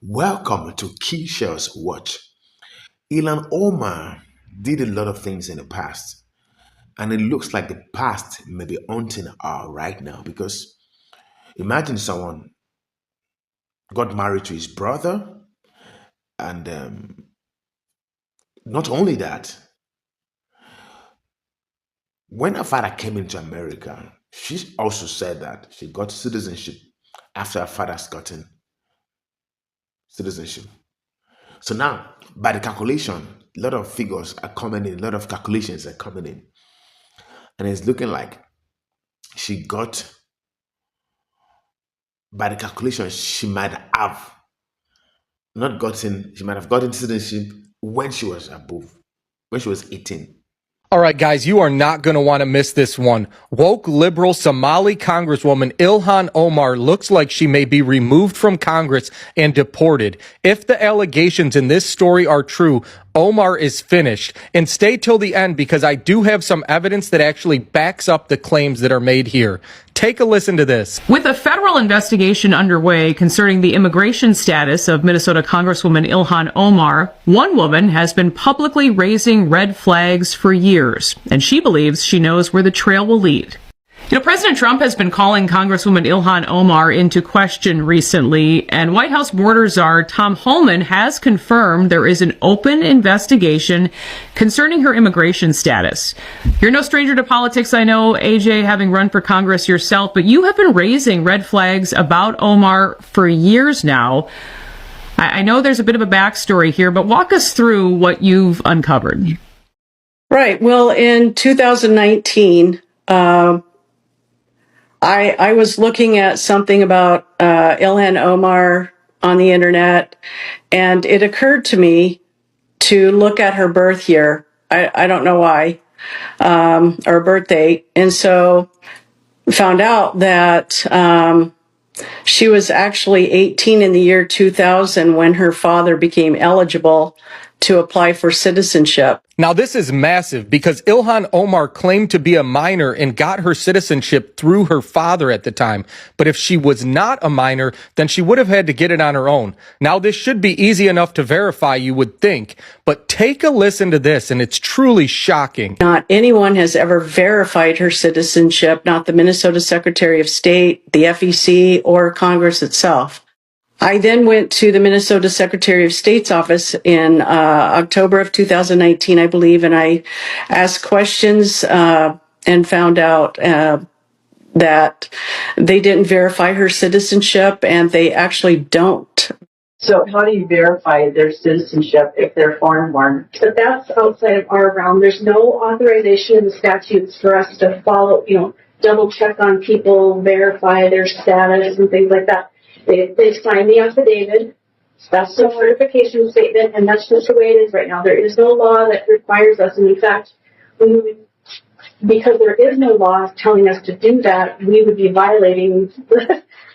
Welcome to Keisha's Watch. Ilhan Omar did a lot of things in the past, and it looks like the past may be haunting her right now because imagine someone got married to his brother, and not only that, when her father came into America, she also said that she got citizenship after her father's gotten citizenship. So now, by the calculation, a lot of figures are coming in, a lot of calculations are coming in, and it's looking like she got, by the calculation, she might have gotten citizenship when she was above, when she was 18. All right, guys, you are not going to want to miss this one. Woke liberal Somali Congresswoman Ilhan Omar looks like she may be removed from Congress and deported. If the allegations in this story are true, Omar is finished. And stay till the end because I do have some evidence that actually backs up the claims that are made here. Take a listen to this. With a federal investigation underway concerning the immigration status of Minnesota Congresswoman Ilhan Omar, one woman has been publicly raising red flags for years, and she believes she knows where the trail will lead. President Trump has been calling Congresswoman Ilhan Omar into question recently, and White House border czar Tom Homan has confirmed there is an open investigation concerning her immigration status. You're no stranger to politics, I know, AJ, having run for Congress yourself, but you have been raising red flags about Omar for years now. I know there's a bit of a backstory here, but walk us through what you've uncovered. Right. Well, in 2019, I was looking at something about Ilhan Omar on the internet, and it occurred to me to look at her birth year. I don't know why, or birth date. And so found out that she was actually 18 in the year 2000 when her father became eligible to apply for citizenship. Now, this is massive because Ilhan Omar claimed to be a minor and got her citizenship through her father at the time. But if she was not a minor, then she would have had to get it on her own. Now, this should be easy enough to verify, you would think. But take a listen to this, and it's truly shocking. Not anyone has ever verified her citizenship, not the Minnesota Secretary of State, the FEC, or Congress itself. I then went to the Minnesota Secretary of State's office in October of 2019, I believe, and I asked questions and found out that they didn't verify her citizenship, and they actually don't. So how do you verify their citizenship if they're foreign-born? But that's outside of our realm. There's no authorization in the statutes for us to follow, double check on people, verify their status and things like that. They sign the affidavit. That's the certification statement, and that's just the way it is right now. There is no law that requires us, and in fact, because there is no law telling us to do that, we would be violating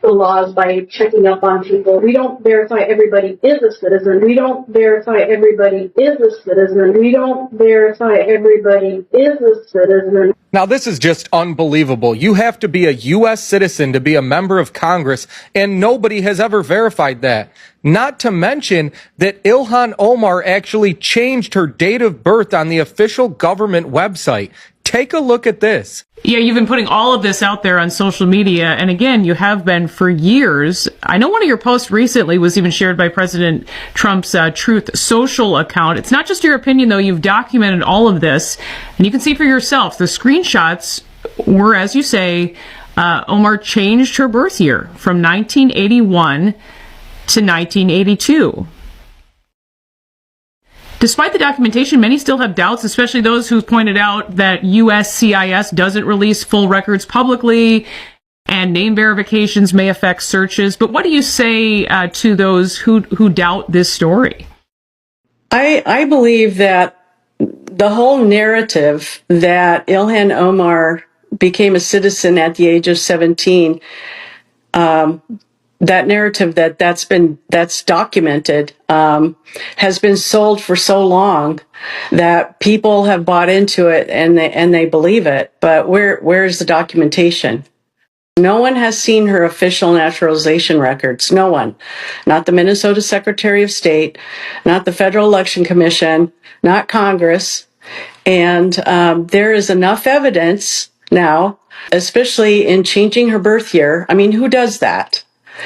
the laws by checking up on people. We don't verify everybody is a citizen. We don't verify everybody is a citizen. We don't verify everybody is a citizen. Now, this is just unbelievable. You have to be a U.S. citizen to be a member of Congress, and nobody has ever verified that. Not to mention that Ilhan Omar actually changed her date of birth on the official government website. Take a look at this. Yeah, you've been putting all of this out there on social media, and again, you have been for years. I know one of your posts recently was even shared by President Trump's Truth Social account. It's not just your opinion, though. You've documented all of this, and you can see for yourself. The screenshots were, as you say, Omar changed her birth year from 1981 to 1982. Despite the documentation, many still have doubts, especially those who pointed out that USCIS doesn't release full records publicly and name verifications may affect searches. But what do you say to those who doubt this story? I believe that the whole narrative that Ilhan Omar became a citizen at the age of 17, that narrative that's documented has been sold for so long that people have bought into it and they believe it. But where's the documentation? No one has seen her official naturalization records. No one. Not the Minnesota Secretary of State, not the Federal Election Commission, not Congress. And there is enough evidence now, especially in changing her birth year. I mean, who does that?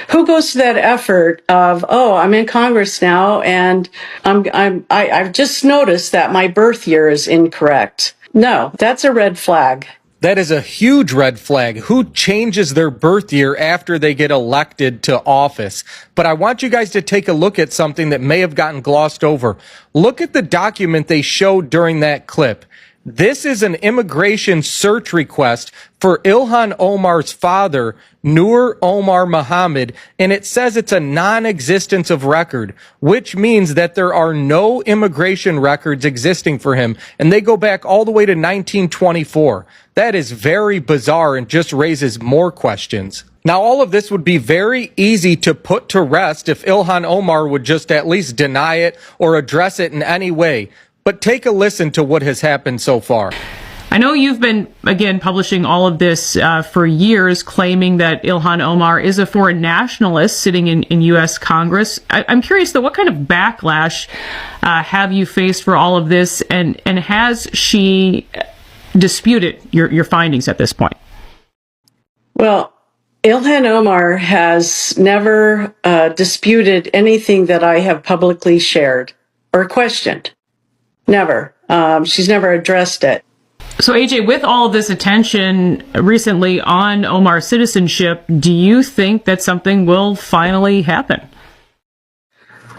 Who goes to that effort of, oh, I'm in Congress now, and I've just noticed that my birth year is incorrect. No, that's a red flag. That is a huge red flag. Who changes their birth year after they get elected to office? But I want you guys to take a look at something that may have gotten glossed over. Look at the document they showed during that clip. This is an immigration search request for Ilhan Omar's father, Nur Omar Muhammad, and it says it's a non-existence of record, which means that there are no immigration records existing for him, and they go back all the way to 1924. That is very bizarre and just raises more questions. Now, all of this would be very easy to put to rest if Ilhan Omar would just at least deny it or address it in any way. But take a listen to what has happened so far. I know you've been, again, publishing all of this for years, claiming that Ilhan Omar is a foreign nationalist sitting in U.S. Congress. I'm curious, though, what kind of backlash have you faced for all of this, and has she disputed your findings at this point? Well, Ilhan Omar has never disputed anything that I have publicly shared or questioned. Never. She's never addressed it. So, AJ, with all of this attention recently on Omar's citizenship, do you think that something will finally happen?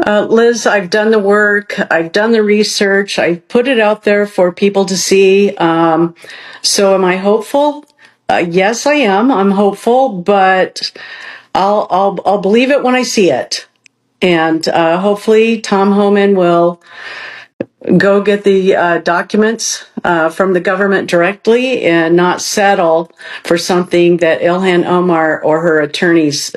Liz, I've done the work. I've done the research. I've put it out there for people to see. So am I hopeful? Yes, I am. I'm hopeful, but I'll believe it when I see it. And hopefully Tom Homan will go get the documents from the government directly and not settle for something that Ilhan Omar or her attorneys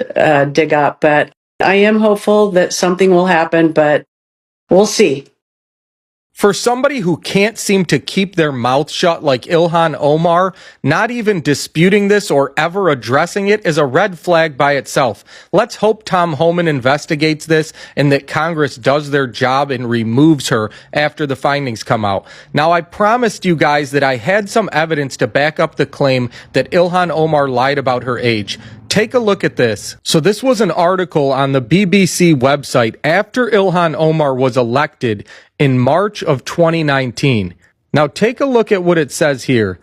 dig up. But I am hopeful that something will happen, but we'll see. For somebody who can't seem to keep their mouth shut like Ilhan Omar, not even disputing this or ever addressing it is a red flag by itself. Let's hope Tom Homan investigates this and that Congress does their job and removes her after the findings come out. Now, I promised you guys that I had some evidence to back up the claim that Ilhan Omar lied about her age. Take a look at this. So this was an article on the BBC website after Ilhan Omar was elected in March of 2019. Now take a look at what it says here.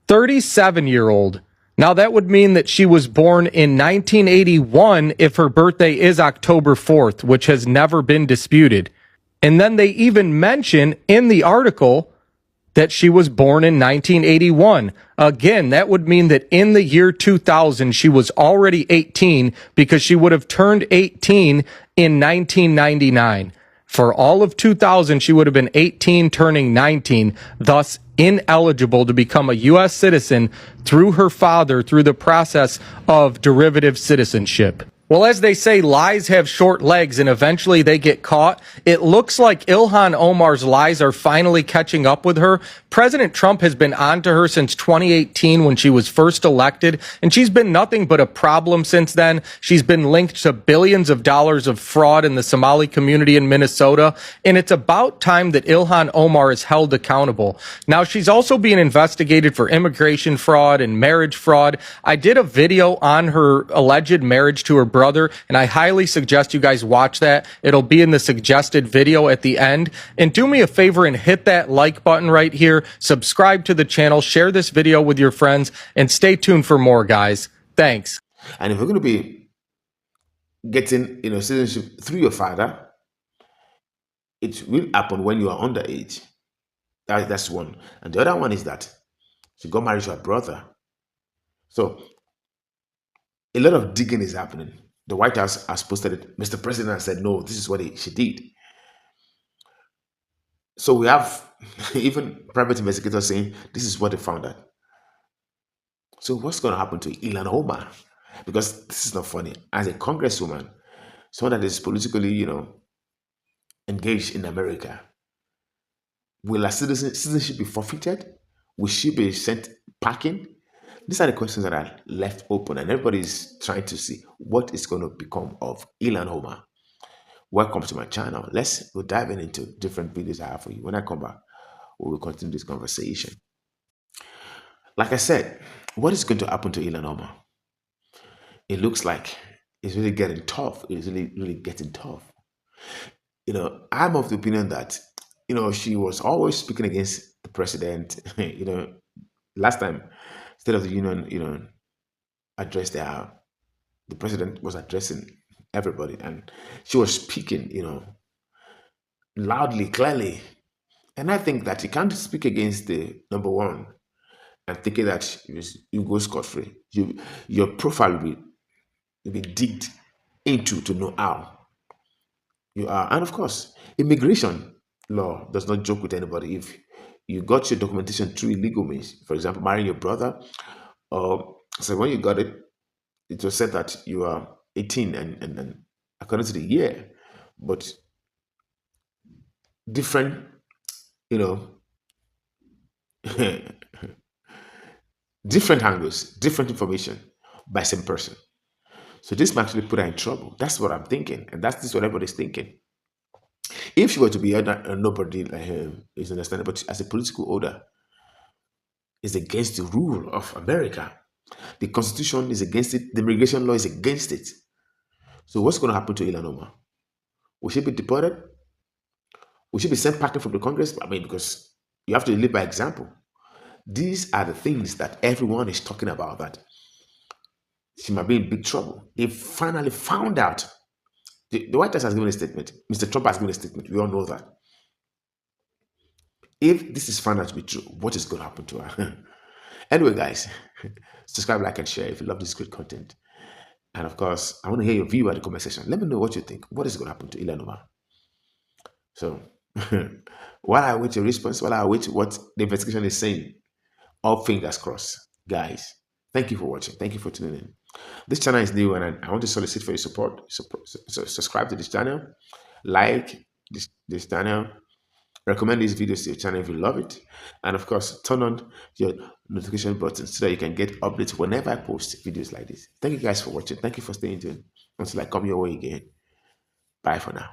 37-year-old. Now that would mean that she was born in 1981 if her birthday is October 4th, which has never been disputed. And then they even mention in the article that she was born in 1981. Again, that would mean that in the year 2000, she was already 18 because she would have turned 18 in 1999. For all of 2000, she would have been 18 turning 19, thus ineligible to become a U.S. citizen through her father through the process of derivative citizenship. Well, as they say, lies have short legs and eventually they get caught. It looks like Ilhan Omar's lies are finally catching up with her. President Trump has been on to her since 2018 when she was first elected, and she's been nothing but a problem since then. She's been linked to billions of dollars of fraud in the Somali community in Minnesota, and it's about time that Ilhan Omar is held accountable. Now, she's also being investigated for immigration fraud and marriage fraud. I did a video on her alleged marriage to her brother, and I highly suggest you guys watch that. It'll be in the suggested video at the end. And do me a favor and hit that like button right here, subscribe to the channel, share this video with your friends, and stay tuned for more, guys. Thanks. And if you're going to be getting, citizenship through your father, it will happen when you are underage. That's one. And the other one is that she got married to her brother. So a lot of digging is happening. The White House has posted it. Mr. President has said, no, this is what she did. So we have even private investigators saying, this is what they found out. So what's going to happen to Ilhan Omar? Because this is not funny. As a congresswoman, someone that is politically, engaged in America, will her citizenship be forfeited? Will she be sent packing? These are the questions that are left open, and everybody's trying to see what is going to become of Ilhan Omar. Welcome to my channel. We'll dive into different videos I have for you. When I come back, we will continue this conversation. Like I said, what is going to happen to Ilhan Omar? It looks like it's really getting tough. It's really, really getting tough. I'm of the opinion that, she was always speaking against the president. Last time, State of the Union, addressed the president was addressing everybody, and she was speaking, loudly, clearly. And I think that you can't speak against the number one and thinking that you go scot free. Your profile will be digged into to know how you are. And of course, immigration law does not joke with anybody. If you got your documentation through illegal means, for example, marrying your brother, or so when you got it, it was said that you are 18 and according to the year, but different, you know, different angles, different information by same person. So this might actually put her in trouble. That's what I'm thinking, and this is what everybody's thinking. If she were to be a nobody like him, is understandable. But as a political order, is against the rule of America. The Constitution is against it. The immigration law is against it. So what's going to happen to Ilhan Omar? Will she be deported? Will she be sent packing from the Congress? I mean, because you have to live by example. These are the things that everyone is talking about, that she might be in big trouble. They finally found out. The White House has given a statement. Mr. Trump has given a statement. We all know that. If this is found out to be true, what is going to happen to her? Anyway, guys, subscribe, like, and share if you love this great content. And of course, I want to hear your view at the comment section. Let me know what you think. What is going to happen to Ilhan Omar? So, while I wait your response, while I wait what the investigation is saying, all fingers crossed. Guys, thank you for watching. Thank you for tuning in. This channel is new, and I want to solicit for your support. Subscribe to this channel, like this channel, recommend these videos to your channel if you love it, and of course, turn on your notification button so that you can get updates whenever I post videos like this. Thank you guys for watching. Thank you for staying tuned. Until I come your way again. Bye for now.